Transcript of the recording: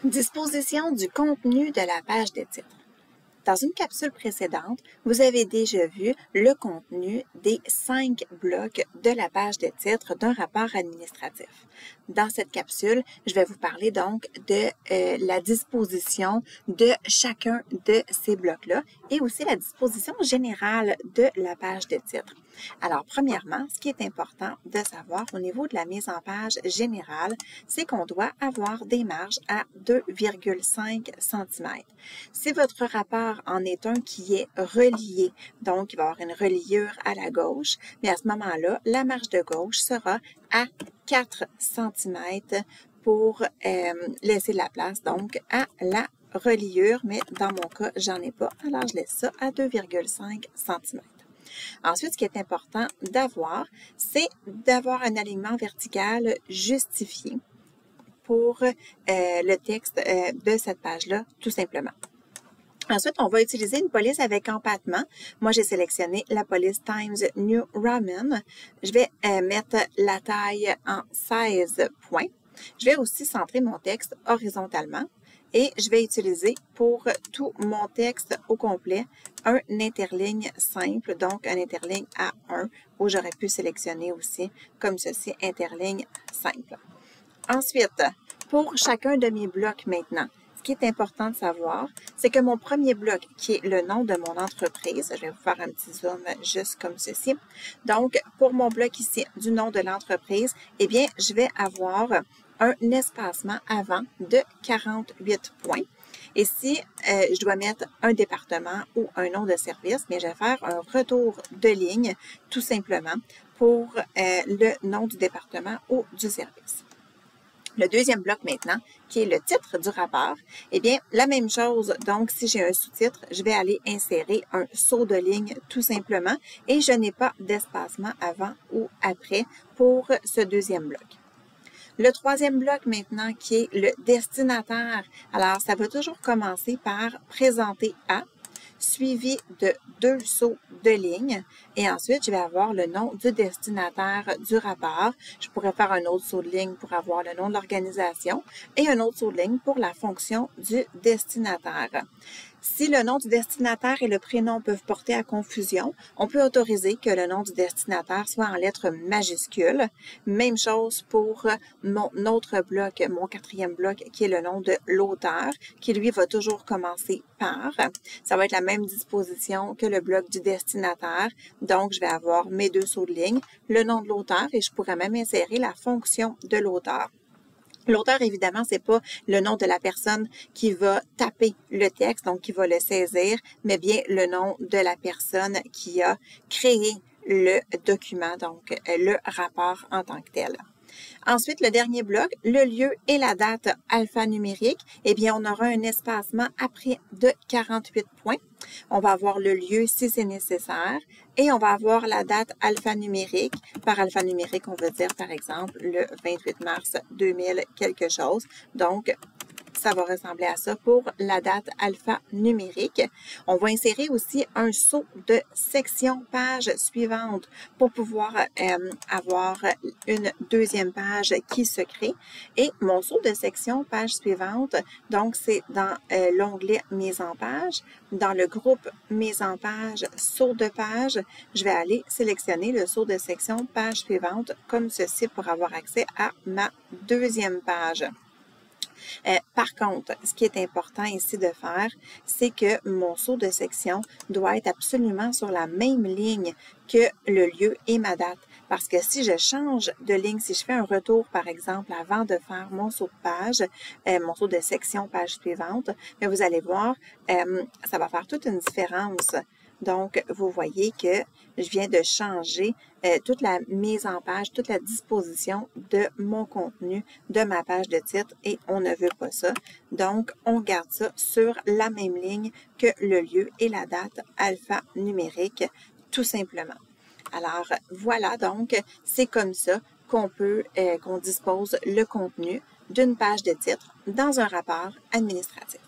Disposition du contenu de la page de titre. Dans une capsule précédente, vous avez déjà vu le contenu des 5 blocs de la page de titre d'un rapport administratif. Dans cette capsule, je vais vous parler donc de la disposition de chacun de ces blocs-là et aussi la disposition générale de la page de titre. Alors, premièrement, ce qui est important de savoir au niveau de la mise en page générale, c'est qu'on doit avoir des marges à 2,5 cm. Si votre rapport en est un qui est relié, donc il va y avoir une reliure à la gauche, mais à ce moment-là, la marge de gauche sera à 4 cm pour laisser de la place donc à la reliure, mais dans mon cas, j'en ai pas, alors je laisse ça à 2,5 cm. Ensuite, ce qui est important d'avoir, c'est d'avoir un alignement vertical justifié pour le texte de cette page-là, tout simplement. Ensuite, on va utiliser une police avec empattement. Moi, j'ai sélectionné la police Times New Roman. Je vais mettre la taille en 16 points. Je vais aussi centrer mon texte horizontalement et je vais utiliser pour tout mon texte au complet un interligne simple, donc un interligne A1 où j'aurais pu sélectionner aussi comme ceci, interligne simple. Ensuite, pour chacun de mes blocs maintenant, ce qui est important de savoir, c'est que mon premier bloc, qui est le nom de mon entreprise, je vais vous faire un petit zoom juste comme ceci. Donc, pour mon bloc ici du nom de l'entreprise, eh bien, je vais avoir un espacement avant de 48 points. Et si je dois mettre un département ou un nom de service, bien, je vais faire un retour de ligne, tout simplement, pour le nom du département ou du service. Le deuxième bloc maintenant, qui est le titre du rapport, eh bien, la même chose. Donc, si j'ai un sous-titre, je vais aller insérer un saut de ligne tout simplement et je n'ai pas d'espacement avant ou après pour ce deuxième bloc. Le troisième bloc maintenant, qui est le destinataire. Alors, ça va toujours commencer par présenter à, suivi de 2 sauts de ligne. Et ensuite, je vais avoir le nom du destinataire du rapport. Je pourrais faire un autre saut de ligne pour avoir le nom de l'organisation et un autre saut de ligne pour la fonction du destinataire. Si le nom du destinataire et le prénom peuvent porter à confusion, on peut autoriser que le nom du destinataire soit en lettres majuscules. Même chose pour mon autre bloc, mon quatrième bloc, qui est le nom de l'auteur, qui lui va toujours commencer par. Ça va être la même disposition que le bloc du destinataire. Donc, je vais avoir mes 2 sauts de ligne, le nom de l'auteur et je pourrais même insérer la fonction de l'auteur. L'auteur, évidemment, c'est pas le nom de la personne qui va taper le texte, donc qui va le saisir, mais bien le nom de la personne qui a créé le document, donc le rapport en tant que tel. Ensuite, le dernier bloc, le lieu et la date alphanumérique, eh bien, on aura un espacement après de 48 points. On va avoir le lieu si c'est nécessaire et on va avoir la date alphanumérique. Par alphanumérique, on veut dire, par exemple, le 28 mars 2000 quelque chose. Donc, ça va ressembler à ça pour la date alphanumérique. On va insérer aussi un saut de section page suivante pour pouvoir avoir une deuxième page qui se crée. Et mon saut de section page suivante, donc c'est dans l'onglet mise en page. Dans le groupe mise en page, saut de page, je vais aller sélectionner le saut de section page suivante comme ceci pour avoir accès à ma deuxième page. Par contre, ce qui est important ici de faire, c'est que mon saut de section doit être absolument sur la même ligne que le lieu et ma date. Parce que si je change de ligne, si je fais un retour, par exemple, avant de faire mon saut de page, mon saut de section page suivante, bien, vous allez voir, ça va faire toute une différence. Donc, vous voyez que je viens de changer toute la mise en page, toute la disposition de mon contenu, de ma page de titre et on ne veut pas ça. Donc, on garde ça sur la même ligne que le lieu et la date alphanumérique, tout simplement. Alors, voilà donc, c'est comme ça qu'on qu'on dispose le contenu d'une page de titre dans un rapport administratif.